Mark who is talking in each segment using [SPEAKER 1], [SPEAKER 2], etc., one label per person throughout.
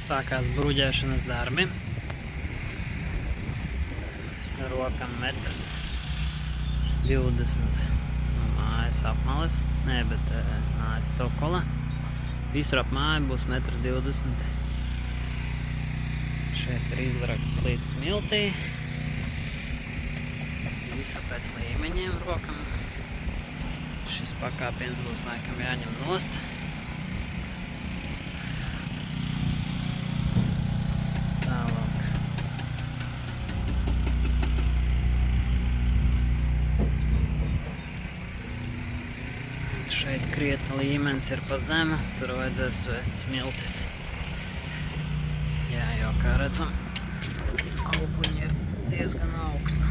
[SPEAKER 1] Sākās bruģēšanas darbi. Rokam 1,20 m no mājas apmales, bet mājas cokola. Visur ap māju būs 1,20 m. Šeit ir izvarakts līdz smiltī. Visu pēc līmeņiem rokam. Šis pakāpiens būs laikam jāņem nost. Tālāk. Šeit krietni līmenis ir pa zemu, tur vajadzēs vēst smiltis. Jā, jau kā redzam, auguņi ir diezgan augsti.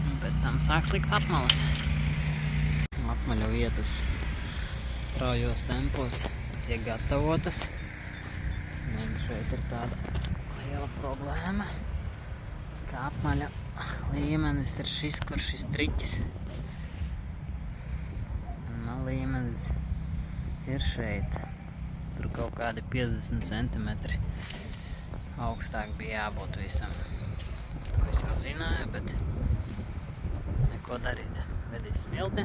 [SPEAKER 1] Un pēc tam sāks likt apmalas. Apmaļu vietas straujos tempos tiek gatavotas. Un šeit ir tāda liela problēma, ka apmaļa līmenis ir šis, kur šis triķis. Un līmenis ir šeit. Tur kaut kādi 50 cm augstāk bija jābūt visam. To es jau zināju, bet neko darīt. Vedīt smilti.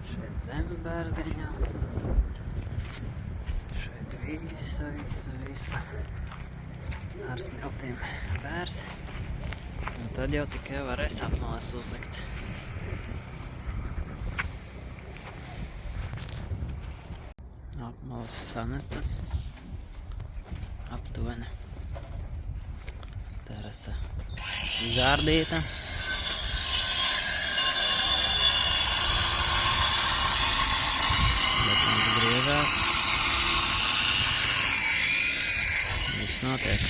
[SPEAKER 1] Šeit zemi bērs gaņā. Šeit visa ar smiltīm bērs. Un tad jau tikai varēs apmalas uzlikt. Apmalas sanestas. Aptuveni. Terasa zārdīta. Bet mums griežās. Viss notiek.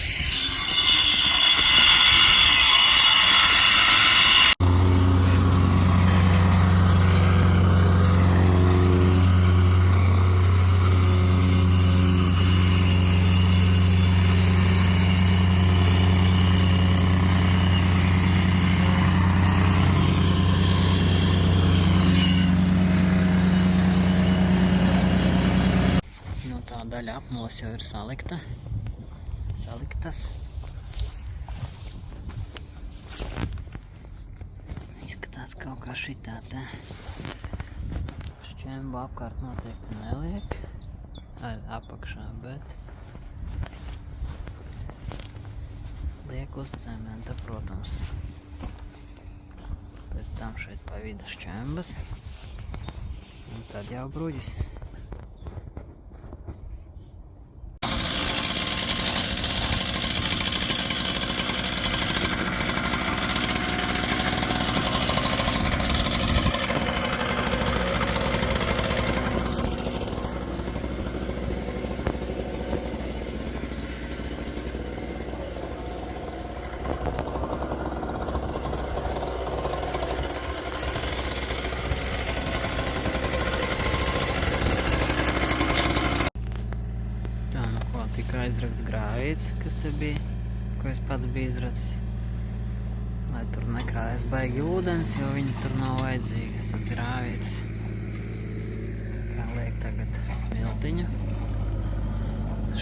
[SPEAKER 1] Tā daļa apmalas jau ir saliktas. Izskatās kaut kā šitā te. Šķembu apkārt noteikti neliek. Apakšā, bet liek uz cementa, protams. Pēc tam šeit pa vidu šķembas. Un tad jau bruģis. Tika aizrakts grāvīts, kas te bija, ko es pats biju izracis, lai tur nekrājas baigi ūdens, jo viņi tur nav vajadzīgas, tas grāvīts. Tā kā liek tagad smiltiņu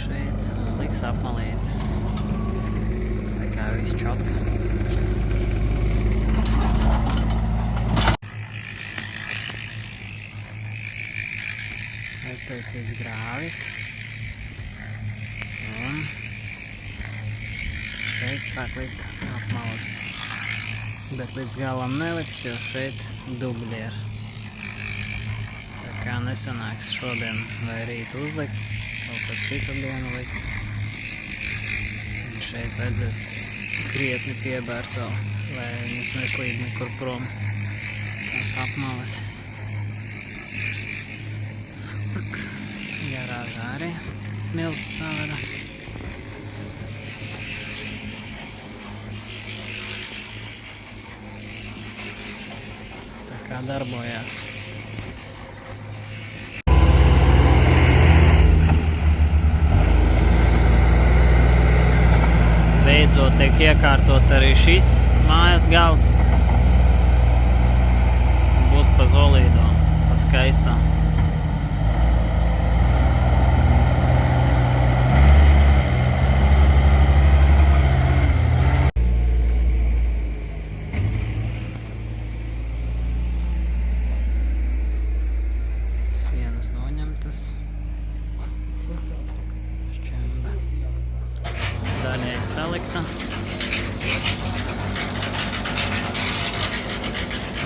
[SPEAKER 1] šeit un liks apmalītes. Tā kā viss čok. Aiztaisīs grāvis. Un šeit sāk likt apmalas, bet līdz galam neliks, jo šeit dubļi ir. Tā kā nesanāks šodien vai rīt uzlikt, kaut kad citu dienu liks. Un šeit vajadzēs krietni piebērt vēl, lai viņas neslīd nekur prom tās apmalas. Garāžā arī smilti savada. Kā darbojās. Beidzot tiek iekārtots arī šis mājas gals. Būs pa zolīdām, pa skaistām. salikta.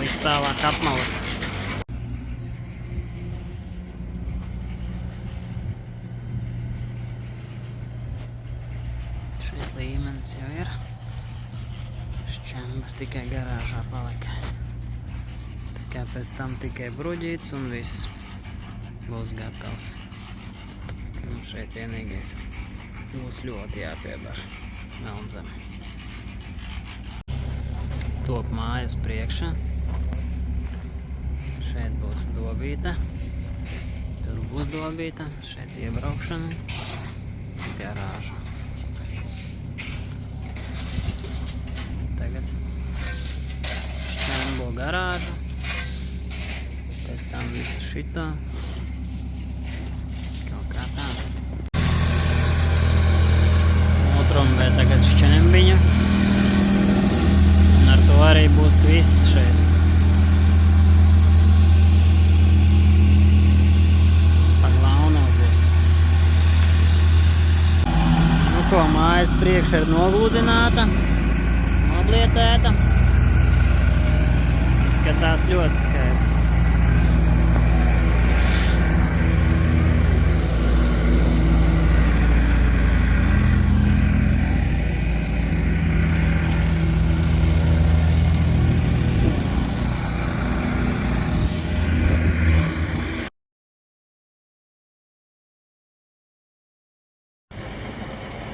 [SPEAKER 1] Liks tālāk apmalas. Šeit līmenis jau ir. Šķembas tikai garāžā palika. Tikai pēc tam tikai bruģīts un viss būs gatavs. Un šeit vienīgais būs ļoti jāpiebar melnzeme. Top mājas priekšā. Šeit būs dobīta. Tur būs dobīta. Šeit iebraukšana. Garāža. Tagad šķembo garāža. Pēc tam visu šito. Kaut kā tā. Otrumbē tagad šķembiņa. Un ar to arī būs viss šeit. Paglauno būs. Nu ko, mājas priekša ir nogludināta. Noblietēta. Izskatās ļoti skaisti.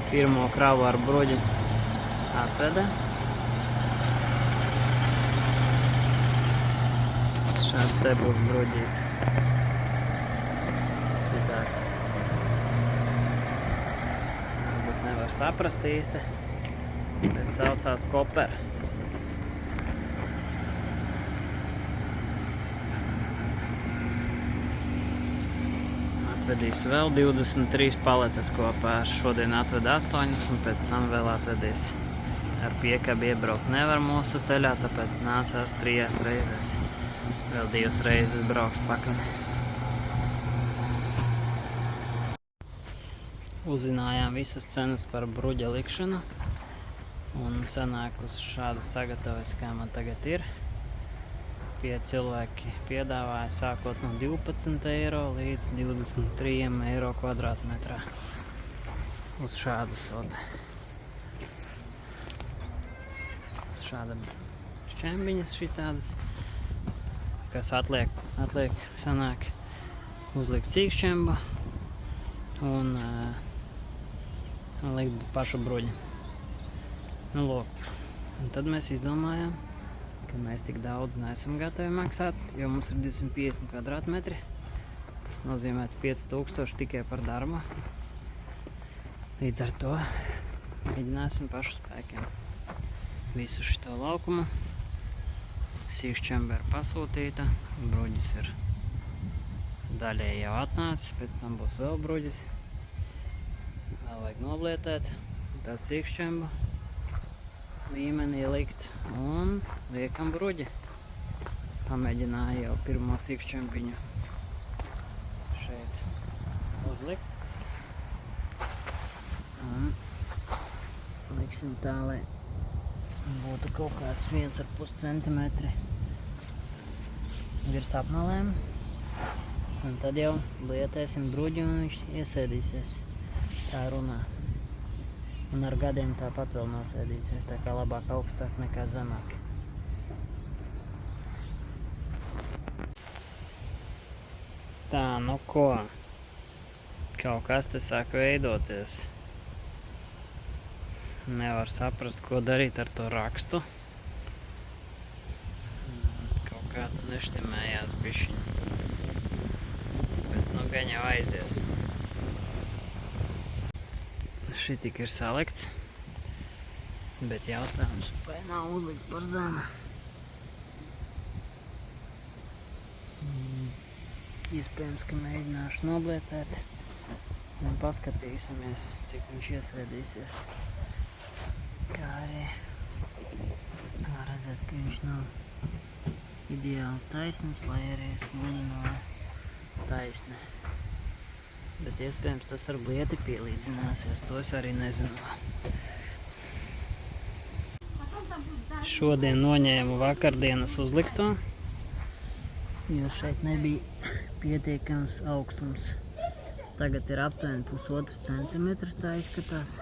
[SPEAKER 1] Pirmo kravu ar bruģi atveda. Šāds te būs bruģīts. Šitāds. Varbūt nevar saprast īsti, bet saucās koper. Atvedīs vēl 23 paletes kopā. Šodien atved 8 un pēc tam vēl atvedīs. Ar piekabi iebraukt nevar mūsu ceļā, tāpēc nācās 3 reizes. Vēl 2 reizes brauks pakaļ. Uzzinājām visas cenas par bruģa likšanu. Un sanāk uz šādas sagatavojas, kā man tagad ir. Pie cilvēki piedāvāja sākot no 12 eiro līdz 23 eiro kvadrātmetrā. Uz šādas šāda šķembiņas šitādas, kas atliek sanāk uzlikt sīkšķembu un likt pašu bruģi. Nu, lūk. Un tad mēs izdomājām, ka mēs tik daudz neesam gatavi maksāt, jo mums ir 250 kvadrātmetri. Tas nozīmē 5000 tikai par darbu. Līdz ar to mēģināsim pašu spēkiem visu šito laukumu. Sīkšķemba ir pasūtīta, bruģis ir daļēji jau atnācis, pēc tam būs vēl bruģis. Vēl vajag noblietēt, tad sīkšķembu līmeni ielikt un liekam bruģi. Pamēģināju jau pirmo sīkšķembiņu šeit uzlikt. Un liksim tā, lai būtu kaut kāds 1,5 centimetri virs apmalēm. Un tad jau lietēsim bruģi un viņš iesēdīsies. Tā runā. Un ar gadiem tāpat vēl nosēdīsies, tā kā labāk augstāk nekā zemāk. Tā, nu ko? Kaut kas te sāk veidoties. Nevar saprast, ko darīt ar to rakstu. Kaut kā neštimējās bišķiņ. Bet nu gan jau aizies. Šitik ir salikts, bet jautājums, vai nav uzlikts par zemu. Iespējams, ka mēģināšu noblietēt un paskatīsimies, cik viņš iesēdīsies. Kā arī var redzēt, ka viņš nav ideāli taisnis, lai arī es gludināju taisni. Bet iespējams tas ar blieti pielīdzināsies, to es arī nezinu. Šodien noņēmu vakardienas uzlikto, jo šeit nebija pietiekams augstums. Tagad ir aptuveni 1,5 centimetrs, tā izskatās.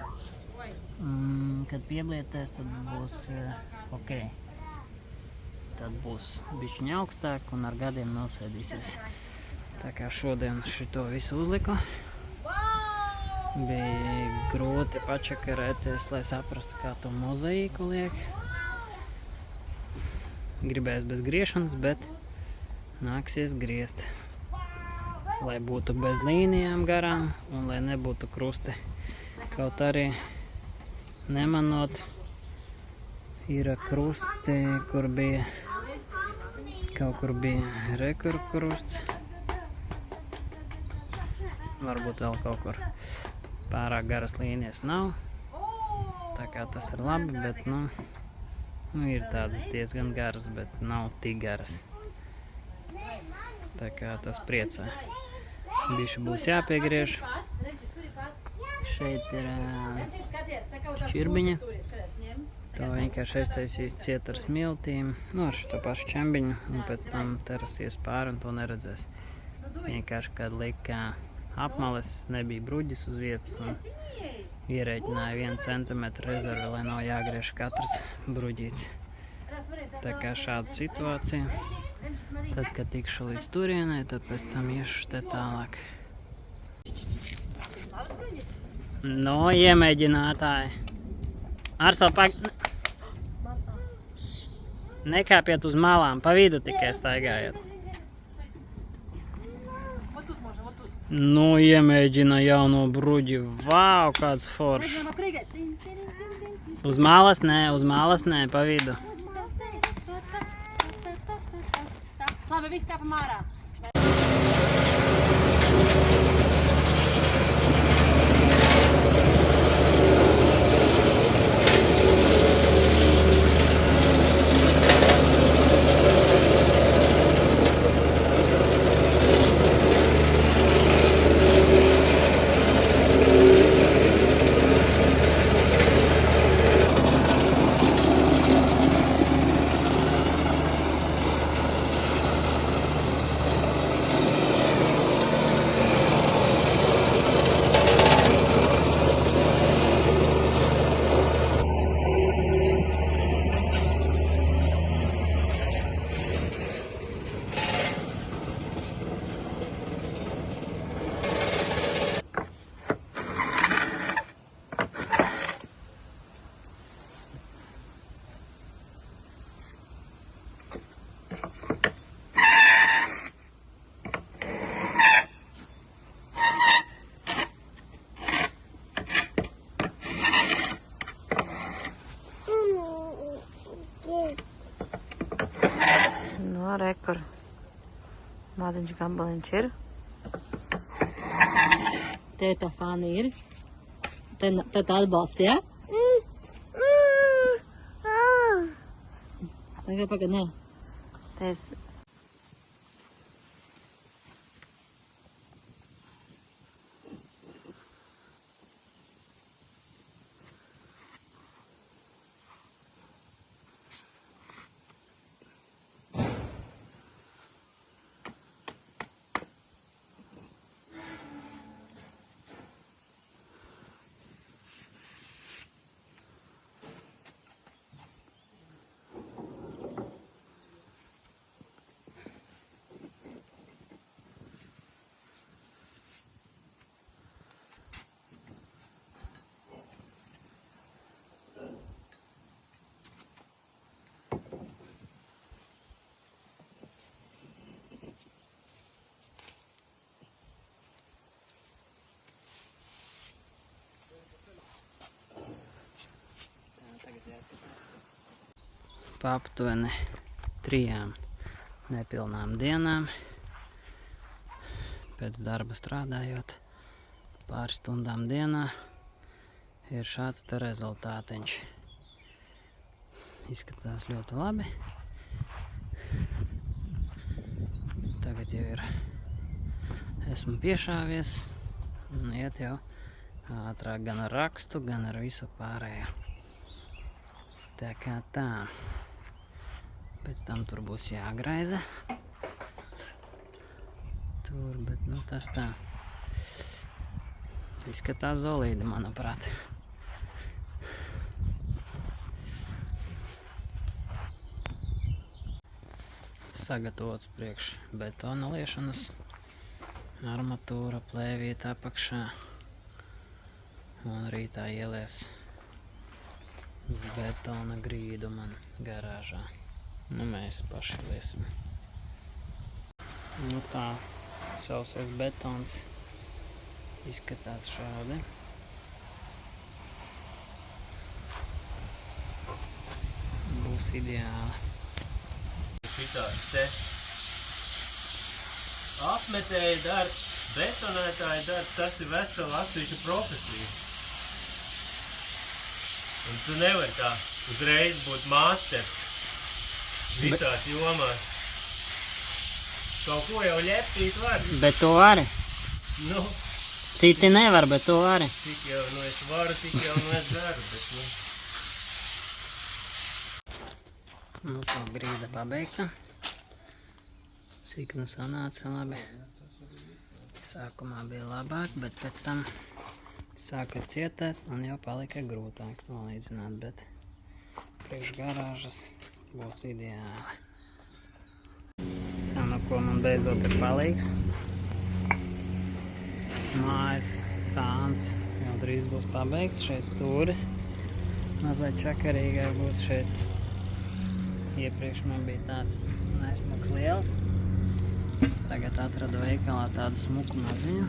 [SPEAKER 1] Kad pieblietēs, tad būs ok. Tad būs bišķiņ augstāk un ar gadiem nosēdīsies. Tā kā šodien šito visu uzliku. Bija grūti pačakarēties, lai saprastu, kā to mozaīku liek. Gribējās bez griešanas, bet nāksies griezt. Lai būtu bez līnijām garām un lai nebūtu krusti. Kaut arī nemanot, ir krusti, kur bija kaut kur bija rekurkrusts. Varbūt vēl kaut kur pārāk garas līnijas nav. Tā kā tas ir labi, bet ir tādas diezgan garas, bet nav tik garas. Tā kā tas priecē. Bišķi būs jāpiegriež. Šeit ir šķirbiņa. To vienkārši aiztaisīs ciet ar smiltīm, ar šo pašu čembiņu, un pēc tam terasies pāri un to neredzēs. Vienkārši, kad lika apmales, nebija bruģis uz vietas un ierēķināja 1 centimetru rezervi, lai nav jāgriež katrs bruģīts. Tā kā šāda situācija. Tad, kad tikšu līdz turienei, tad pēc tam iešu te tālāk. Iemēģinātāji. Nekāpiet uz malām, pa vidu tikai staigājiet. Iemēģina jauno bruģi. Vau, kāds foršs. Uz malas nē, pa vidu.
[SPEAKER 2] Labi, viss kāpam ārā. Kur maziņš gabaliņš ir. Te tā fāni ir. Te tā atbalsts, jā? Pagad, nē. Te es...
[SPEAKER 1] Pa aptuveni 3 nepilnām dienām pēc darba strādājot pāris stundām dienā ir šāds te rezultātiņš. Izskatās ļoti labi. Tagad jau esmu piešāvies un iet jau ātrāk gan ar rakstu, gan ar visu pārējo. Tā kā tā. Pēc tam tur būs jāgraiza. Tur, bet nu tas tā. Izskatās zolīdi, manuprāt. Sagatavots priekš betona liešanas. Armatūra, plēvīta apakšā. Un rītā ielies betona grīdu man garāžā. Nu, mēs paši liesim. Nu tā, sausais betons izskatās šādi. Būs ideāli.
[SPEAKER 3] Šitās te apmetēja darbs, betonētāja darbs, tas ir vesela atsevišķa profesija. Un tu nevari tā uzreiz būt māsters visās jomās. Kaut ko jau ļeptīt var.
[SPEAKER 1] Bet tu vari.
[SPEAKER 3] Nu,
[SPEAKER 1] Citi nevar, bet tu vari.
[SPEAKER 3] cik jau nu es varu, cik jau nu es daru, bet nu.
[SPEAKER 1] Nu, tā grīda pabeigta. Cik nu sanāca labi. Sākumā bija labāk, bet pēc tam sāka cietēt un jau palika grūtāk nolīdzināt, bet priekš garāžas būs ideāli. Tā, nu ko man beidzot ir palīgs. Mājas sāns jau drīz būs pabeigts, šeit stūris. Mazliet čakarīgai būs šeit. Iepriekš man bija tāds nesmuks liels. Tagad atradu veikalā tādu smuku maziņu.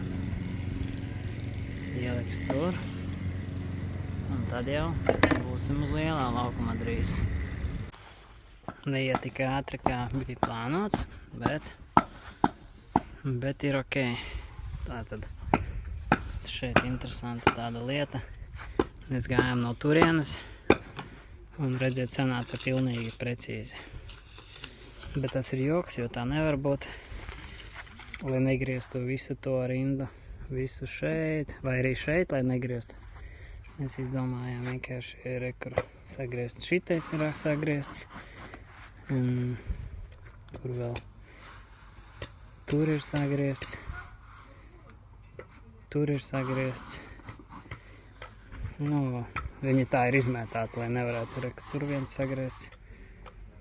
[SPEAKER 1] Ieliks tur. Un tad jau būsim uz lielā laukuma drīz. Neiet tik ātri, kā bija plānots, bet ir ok. Tātad šeit interesanta tāda lieta. Mēs gājām no turienes un redziet, sanāca pilnīgi precīzi. Bet tas ir joks, jo tā nevar būt. Lai negrieztu visu to rindu, visu šeit, vai arī šeit, lai negrieztu. Mēs izdomājām vienkārši rekur sagriezt. Šitais ir sagriezts. Kur vēl? Tur ir sagriezts. Tur ir sagriezts. Nu, viņi tā ir izmētāti, lai nevarētu rekur. Tur viens sagriezts.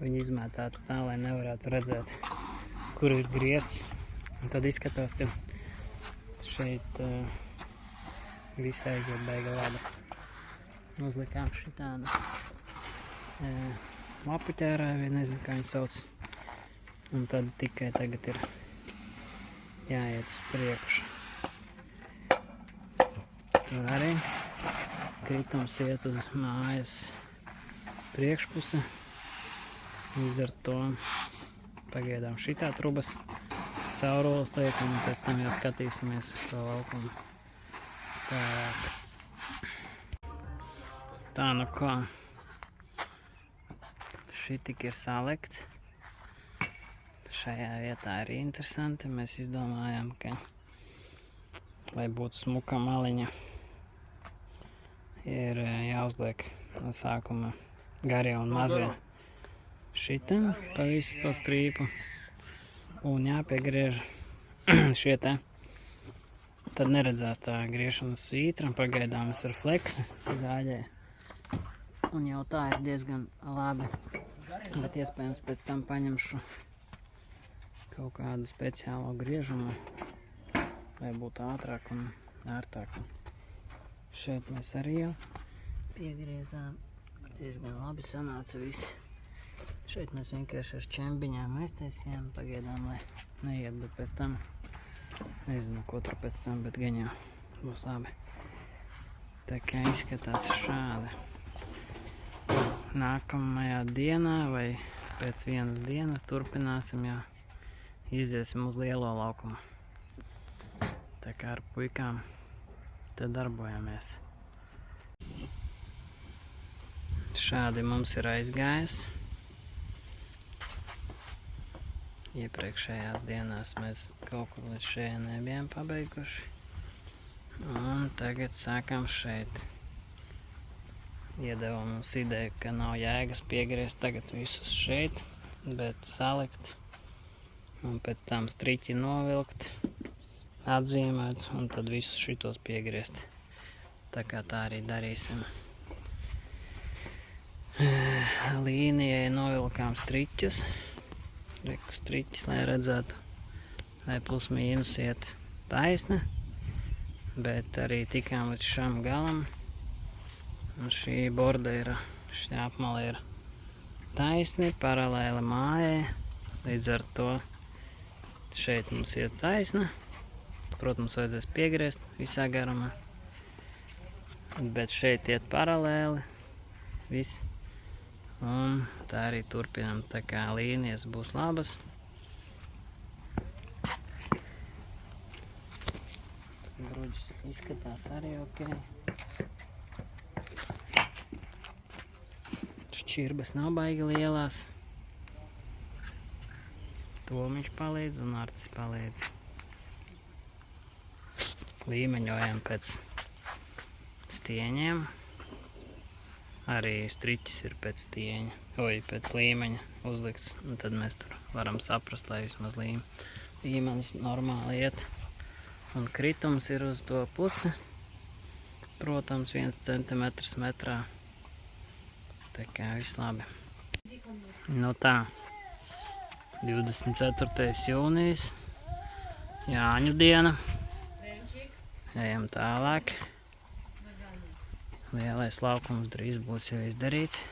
[SPEAKER 1] Viņi izmētāti tā, lai nevarētu redzēt, kur ir griezts. Un tad izskatās, ka šeit viss aiziet beiga labi. Uzlikām šitādu lapu ķērāju, vai nezinu, kā viņu sauc. Un tad tikai tagad ir jāiet uz priekšu. Tur arī kritums iet uz mājas priekšpuse. Līdz ar to pagaidām šitā trubas caurules liek, un pēc tam jau skatīsimies to laukumu tālāk. Tā, nu ko, šī tik ir salikts. Šajā vietā ir interesanti. Mēs izdomājām, ka, lai būtu smuka maliņa, ir jāuzliek no sākuma garie un mazie šitam pa visu to strīpu. Un jāpiegriež šie te. Tad neredzās tā griešanas svītra. Pagaidām es ar fleksi zāģēju. Un jau tā ir diezgan labi. Bet iespējams pēc tam paņemšu kaut kādu speciālo griežumu, lai būtu ātrāk un ērtāk. Šeit mēs arī jau piegriezām. Diezgan labi sanāca viss. Šeit mēs vienkārši ar čembiņām aiztaisījām pagaidām, lai neiet, bet pēc tam, nezinu, ko tur pēc tam, bet gan jau būs labi. Tā kā izskatās šādi. Nākamajā dienā vai pēc vienas dienas turpināsim, jau iziesim uz lielo laukumu. Tā kā ar puikām te darbojamies. Šādi mums ir aizgājis. Iepriekšējās dienās mēs kaut kur līdz šeit nebijām pabeiguši. Un tagad sākam šeit. Iedeva mums ideju, ka nav jēgas piegriezt tagad visus šeit. bet salikt. Un pēc tam striķi novilkt, atzīmēt un tad visus šitos piegriezt. Tā kā tā arī darīsim. Līnijai novilkām striķus. Reku striķis, lai redzētu, vai plus mīnus iet taisna. Bet arī tikām līdz šam galam. Un šī bordeira, šī apmale ir taisni, paralēli mājai. Līdz ar to šeit mums iet taisna. Protams, vajadzēs piegriezt visā garumā. Bet šeit iet paralēli viss. Un tā arī turpinam. Tā kā līnijas būs labas. Bruģis izskatās arī ok. Šķirbas nav baigi lielās. Tomiņš palīdz un Artis palīdz. Līmeņojam pēc stieņiem. Arī striķis ir pēc stieņa, pēc līmeņa uzlikts. Un tad mēs tur varam saprast, lai vismaz līmenis normāli iet. Un kritums ir uz to pusi. Protams, 1 centimetrs metrā. Tā kā viss labi. Nu tā. 24. jūnijas. Jāņu diena. Ejam tālāk. Lielais laukums drīz būs jau izdarīts.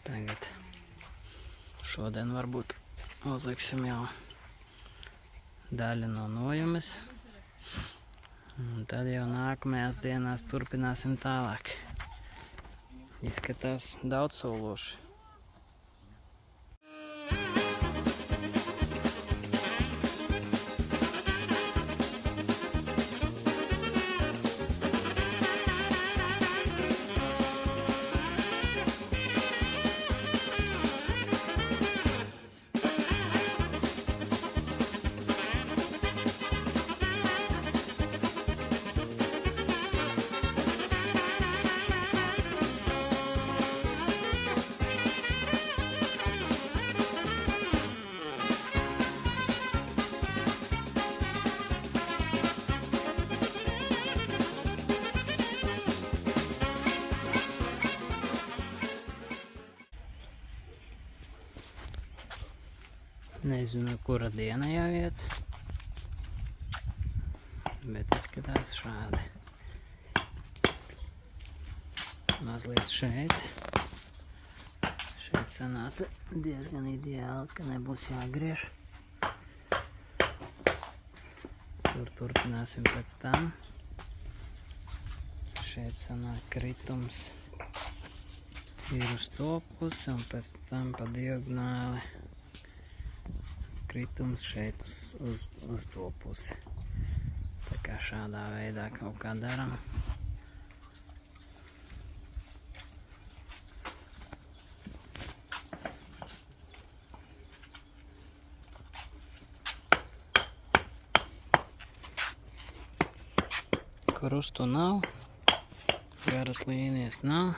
[SPEAKER 1] Tagad šodien varbūt uzliksim jau daļu no nojumes. Un tad jau nākamajās dienās turpināsim tālāk. Izskatās daudz sološi. Nezinu, kura diena jau iet, bet izskatās šādi. Mazliet šeit. Šeit sanāca diezgan ideāli, ka nebūs jāgriež. Tur turpināsim pēc tam. Šeit sanāk kritums ir uz to pusi un pēc tam pa diagonāli. Kritums šeit uz to pusi. Tā kā šādā veidā kaut kā daram. Krustu nav. Garas līnijas nav.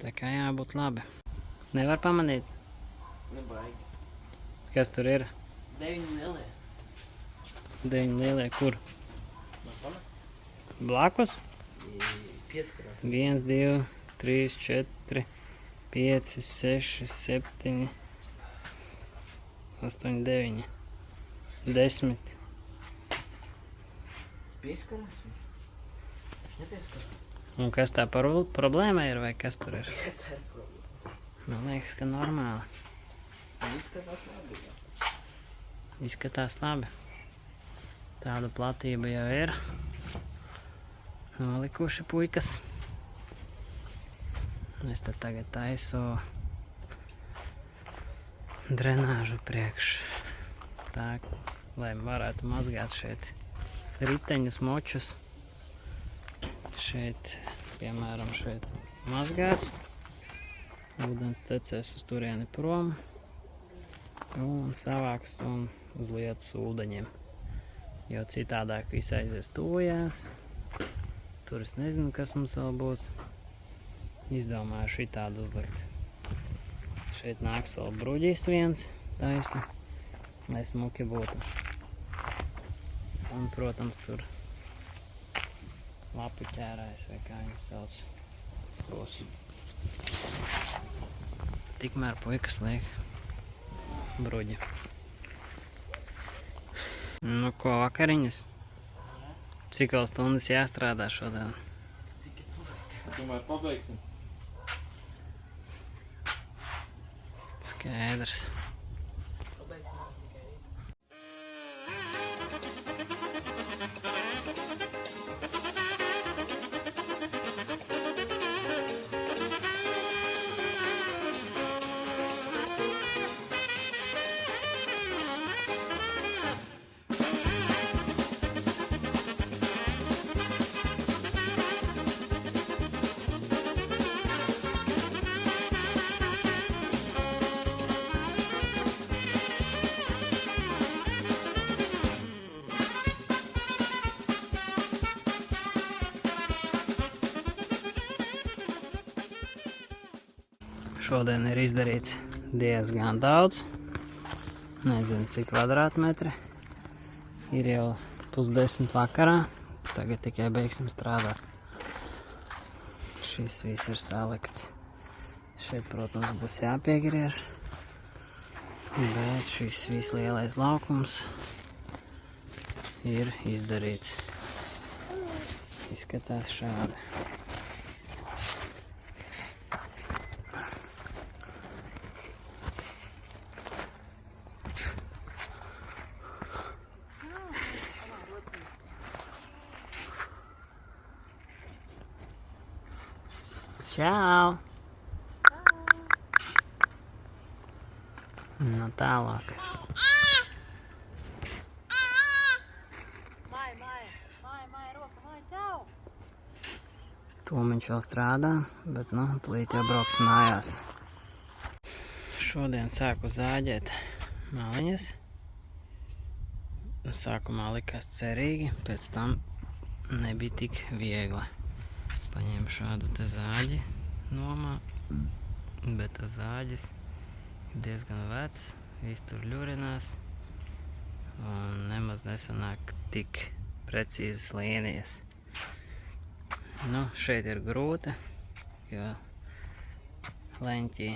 [SPEAKER 1] Tā kā jābūt labi. Nevar pamanīt?
[SPEAKER 4] Nebaigi.
[SPEAKER 1] Kas tur ir?
[SPEAKER 4] 9 lielie.
[SPEAKER 1] 9 lielie, kur? Blakus?
[SPEAKER 4] Pieskarās.
[SPEAKER 1] 1, 2, 3, 4, 5, 6, 7, 8, 9, 10.
[SPEAKER 4] Pieskarās? Viņš nepieskarās.
[SPEAKER 1] Un kas tā problēma ir, vai kas tur ir?
[SPEAKER 4] Tā ir problēma.
[SPEAKER 1] Man liekas, ka normāli.
[SPEAKER 4] Izskatās labi.
[SPEAKER 1] Izskatās labi. Tāda platība jau ir. Nolikuši puikas. Es tad tagad taisu drenāžu priekš. Tā, lai varētu mazgāt šeit riteņus, močus. Šeit, piemēram, šeit mazgās. Ūdens tecēs uz turieni prom. Un savāks un uz lietus ūdeņiem. Jo citādāk viss aizies tujās. Tur es nezinu, kas mums vēl būs. Izdomāju šitādu uzlikt. Šeit nāks vēl bruģis viens taisni, lai smuki būtu. Un, protams, tur lapu ķērājs, vai kā viņu sauc, būs. Tikmēr puikas liek bruģi. Nu, ko vakariņas? Cik vēl stundas jāstrādā šodien?
[SPEAKER 3] Tomēr pabeigsim.
[SPEAKER 1] Skaidrs. Šodien ir izdarīts diezgan daudz. Nezinu, cik kvadrātmetri. Ir jau 9:30 vakarā. Tagad tikai beigsim strādāt. Šis viss ir salikts. Šeit, protams, būs jāpiegriež. Bet šis viss lielais laukums ir izdarīts. Izskatās šādi. Čau! Nu tālāk.
[SPEAKER 2] Māja, roka, čau!
[SPEAKER 1] Tomiņš vēl strādā, bet nu, tūlīt jau brauks mājās. Šodien sāku zāģēt maliņas. Sākumā likās cerīgi, pēc tam nebija tik viegli. Paņēmu šādu te zāģi nomā, bet tas zāģis ir diezgan vecs, viss tur ļurinās un nemaz nesanāk tik precīzas līnijas. Nu, šeit ir grūti, jo leņķī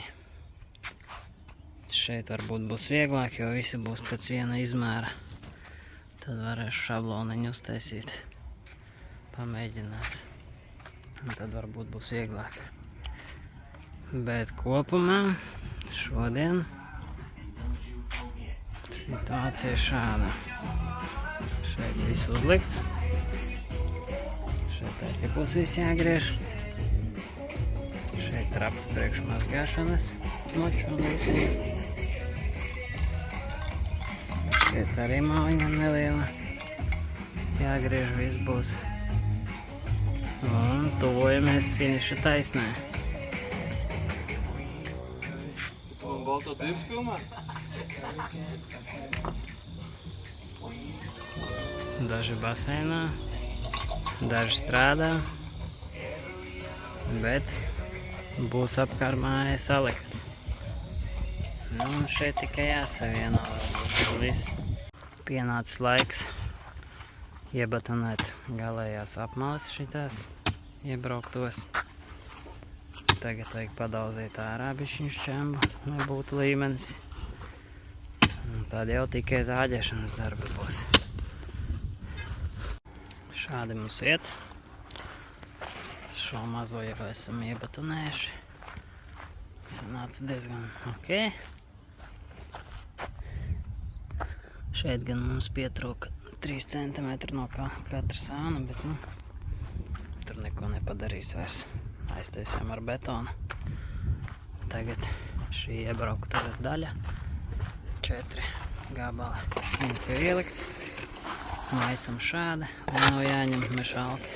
[SPEAKER 1] šeit varbūt būs vieglāk, jo visi būs pēc viena izmēra. Tad varēšu šabloniņu uztaisīt, pamēģinās. Un tad varbūt būs vieglāk. Bet kopumā šodien situācija šāda. Šeit viss uzlikts. Šeit arī būs viss jāgriež. Šeit traps priekš mazgāšanas. Moču un līdzīgi. Šeit arī maliņa neliela. Jāgriež viss būs. Un tuvojamies finiša taisnē.
[SPEAKER 3] Un balto tirgus filmā?
[SPEAKER 1] Daži baseinā, daži strādā, bet būs apkārt mājai salikts. Nu, un šeit tikai jāsavieno, viss. Pienācis laiks iebatonēt galējās apmales šitās iebrauktos. Tagad vajag padauzīt ārā bišķiņu šķembu, lai būtu līmenis. Un tad jau tikai zāģēšanas darbi būs. Šādi mums iet. Šo mazo jau esam iebatonējuši. Sanāca diezgan ok. Šeit gan mums pietrūka 3 cm no katra sāna, bet nu, tur neko nepadarīs vairs. Aiztaisījām ar betonu. Tagad šī iebrauktuves daļa. 4 gabali. Viens jau ielikts. Maisam šādi, lai nav jāņem mešalki.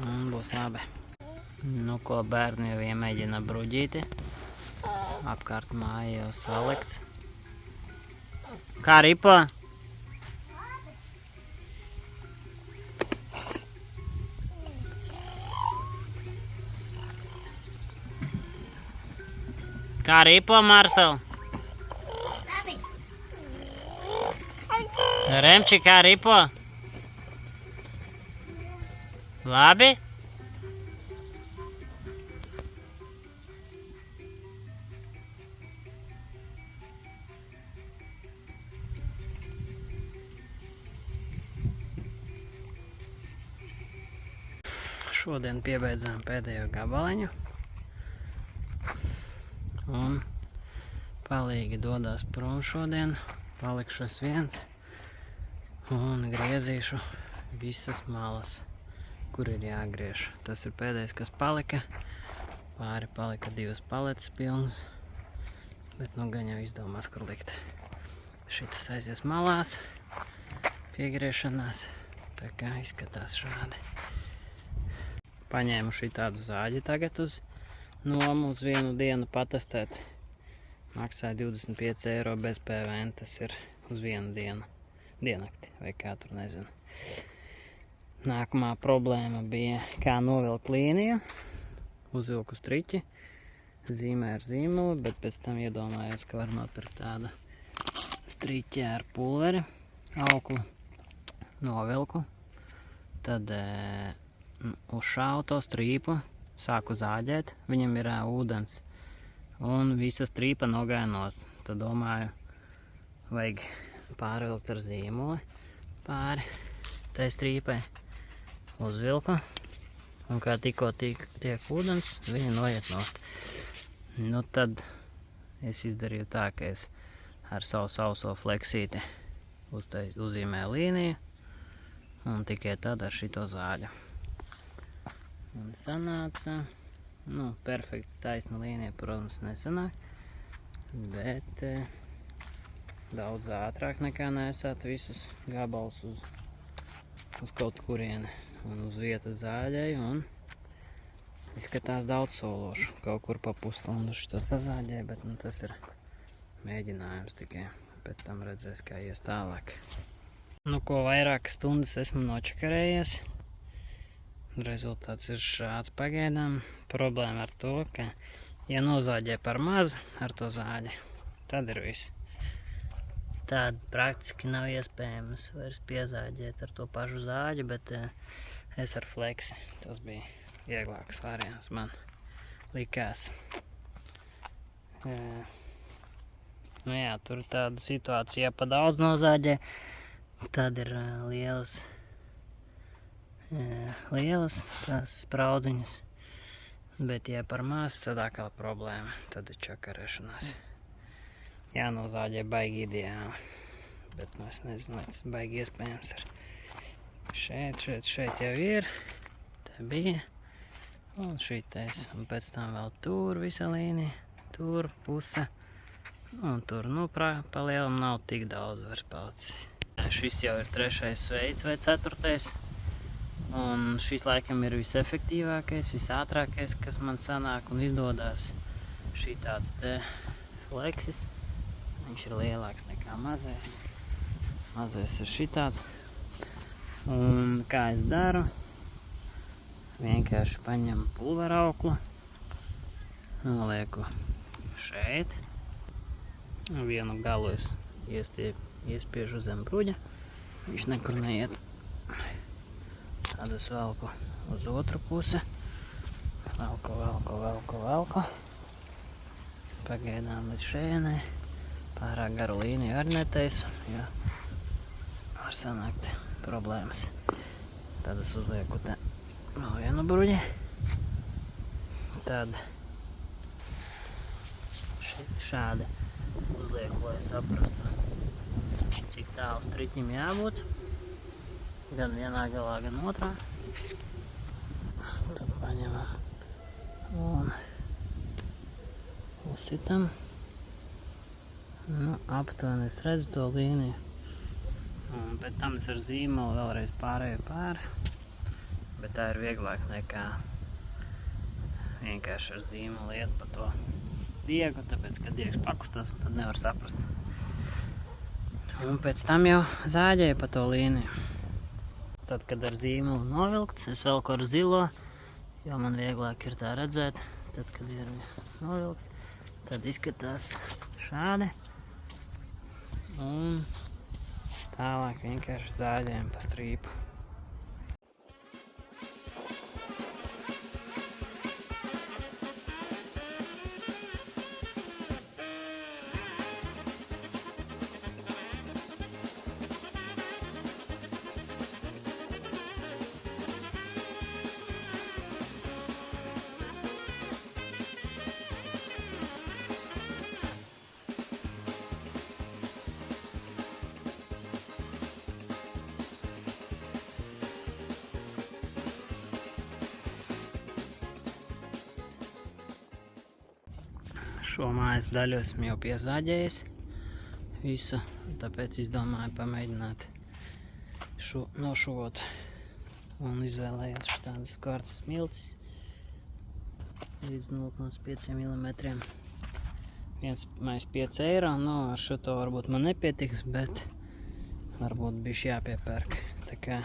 [SPEAKER 1] Un būs labi. Nu ko, bērni jau iemēģina bruģīti. Apkārt māja jau salikts. Kā ripo? Kā ripo, Marsel? Remči, kā ripo? Labi? Šodien piebeidzām pēdējo gabaliņu. Un palīgi dodās prom šodien. Palikšu es viens. Un griezīšu visas malas, kur ir jāgriež. Tas ir pēdējais, kas palika. Pāri palika 2 paletes pilnas. Bet nu gan jau izdomās, kur likt. Šitas aizies malās. Piegriešanās. Tā kā izskatās šādi. Paņēmu šī tādu zāģi tagad uz nomu uz 1 dienu patestēt. Maksāja 25 eiro bez PVN. Tas ir uz 1 dienu. Diennakti vai kā tur nezinu. Nākamā problēma bija, kā novilkt līniju. Uzvilku striķi. Zīmē ar zīmolu, bet pēc tam iedomājos, ka var nopirkt tādu striķi ar pulveri. Auklu. Novilku. Tad uzšāvu to strīpu, sāku zāģēt, viņam ir ūdens, un visa strīpa nogāja nost. Tad domāju, vajag pārvilkt ar zīmoli pāri tai strīpai. Uzvilku, un kā tikko tiek ūdens, viņa noiet nost. Nu tad es izdarīju tā, ka es ar savu sauso fleksīti uzzīmēju līniju, un tikai tad ar šito zāģu. Un sanāca, perfekti taisna līnija, protams, nesanāk, bet daudz ātrāk nekā nesāt visus gabalus uz kaut kurieni un uz vietas zāģēju, un izskatās daudz sološu. Kaut kur pa pusstundu šito sazāģēju, bet tas ir mēģinājums tikai. Pēc tam redzēs, kā ies tālāk. Ko vairākas stundas esmu nočakarējies. Rezultāts ir šāds pagaidām. Problēma ar to, ka, ja nozāģē par maz ar to zāģi, tad ir viss. Tad praktiski nav iespējams vairs piezāģēt ar to pašu zāģi, bet es ar fleksi. Tas bija vieglāks variants, man likās. Tur ir tāda situācija, ja pa daudz nozāģē, tad ir lielas tās spraudziņas, bet ja par maz, tad atkal problēma, tad ir čakarēšanās. Jānozāģē baigi ideāli, bet es nezinu, vai tas baigi iespējams ir. Šeit jau ir, tā bija, un šitais, un pēc tam vēl tur visa līnija, tur puse, un tur, pa lielam nav tik daudz vairs palicis. Šis jau ir 3. veids vai 4. Un šis laikam ir visefektīvākais, visātrākais, kas man sanāk un izdodās. Šī tāds te fleksis. Viņš ir lielāks nekā mazais. Mazais ir šitāds. Un kā es daru? Vienkārši paņemu pulvera auklu. Nolieku šeit. Vienu galu es iespiežu zem bruģa. Viņš nekur neiet. Tad es velku uz otru pusi. Velku. Pagaidām līdz šejienai. Pārāk garu līniju arī netaisu, jo var sanākt problēmas. Tad es uzlieku te vēl vienu bruģi. Tad šādi uzlieku, lai saprastu, cik tālu striķim jābūt. Gan vienā galā, gan otrā. Tad paņemam un uzsitam. Aptuveni es redzu to līniju. Un pēc tam es ar zīmolu vēlreiz pārēju pāri. Bet tā ir vieglāk nekā vienkārši ar zīmolu iet pa to diegu, tāpēc, ka diegs pakustās, un tad nevar saprast. Un pēc tam jau zāģēju pa to līniju. Tad, kad ar zīmolu novilkts, es velku ar zilo, jo man vieglāk ir tā redzēt, tad, kad ir novilkts. Tad izskatās šādi. Un tālāk vienkārši zāģējam pa strīpu. Šo mājas daļu esmu jau piezāģējis visu, tāpēc izdomāju pamēģināt nošuvot un izvēlējos šādas kvarca smiltis līdz 0,5 mm. Viens mais 5 eiro, nu ar šito varbūt man nepietiks, bet varbūt bišķi jāpiepērk. Tā kā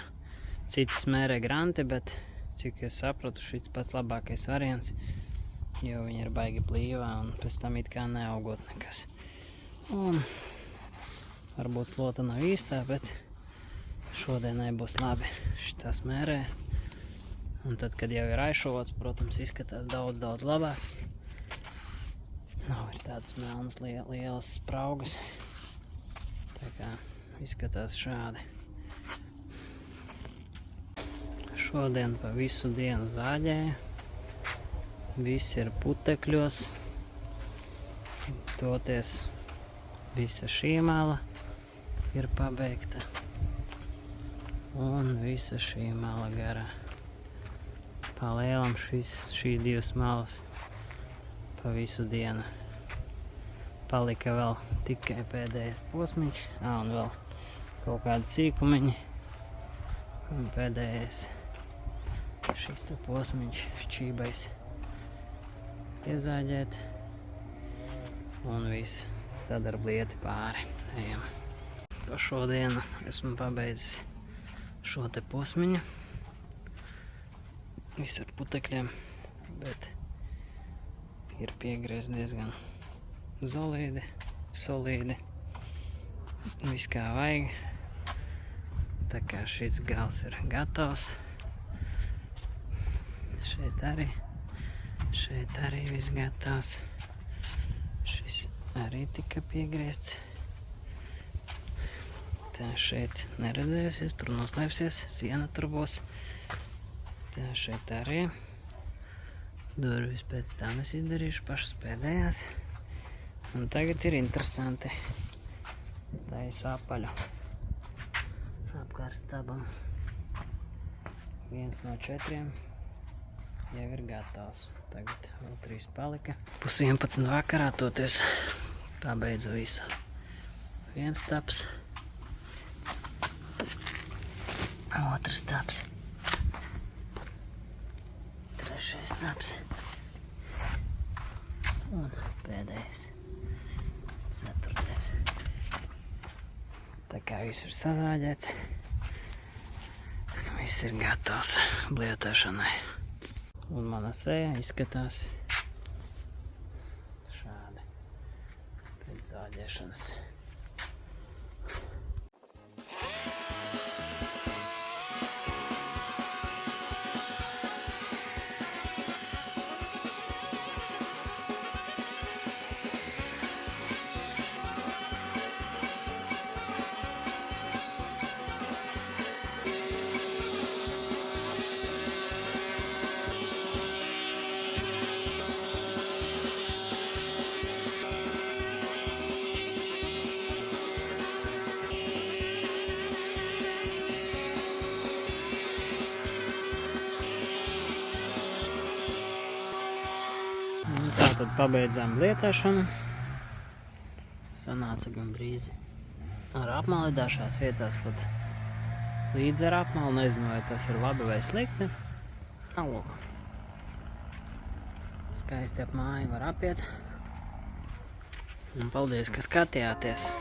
[SPEAKER 1] citi smērē granti, bet cik es sapratu, šis pats labākais variants, jo viņi ir baigi plīvā un pēc tam it kā neaugot nekas. Un varbūt slota nav īstā, bet šodienai būs labi šitā smērē. Un tad, kad jau ir aizšovots, protams, izskatās daudz labāk. Nav vairs tādas melnas lielas spraugas. Tā kā izskatās šādi. Šodien pa visu dienu zāģēju. Viss ir putekļos. Toties visa šī mala ir pabeigta. Un visa šī mala garā. Pa lielam šīs divas malas pa visu dienu. Palika vēl tikai pēdējais posmiņš. Un vēl kaut kādi sīkumiņi. Un pēdējais šis te posmiņš šķībais. Iezāģēt. Un viss. Tad ar blieti pāri. Ejam. Pa šodienu esmu pabeidzis šo te posmiņu. Viss ar putekļiem. Bet ir piegriezts diezgan solīdi. Viss kā vajag. Tā kā šis gals ir gatavs. Šeit arī viss gatavs. Šis arī tika piegriezts. Tā šeit neredzējusies, tur noslēpsies, siena tur būs. Tā šeit arī. Durvis pēc tam es izdarīšu pašas pēdējās. Un tagad ir interesanti. Taisu apaļu apkārt stabam. 1 no 4 jau ir gatavs. Tagad vēl 3 palika. 10:30 vakarā toties pabeidzu visu. 1 stabs. 2 stabs. 3 stabs. Un pēdējais. 4. Tā kā viss ir sazāģēts. Viss ir gatavs blietēšanai. Un mana seja izskatās šādi pēc zāģēšanas. Tātad pabeidzām lietēšanu. Sanāca gandrīz ar apmali, dažās vietās pat līdz ar apmali. Nezinu, vai tas ir labi vai slikti. Lūk. Skaisti ap māju var apiet. Un paldies, ka skatījāties.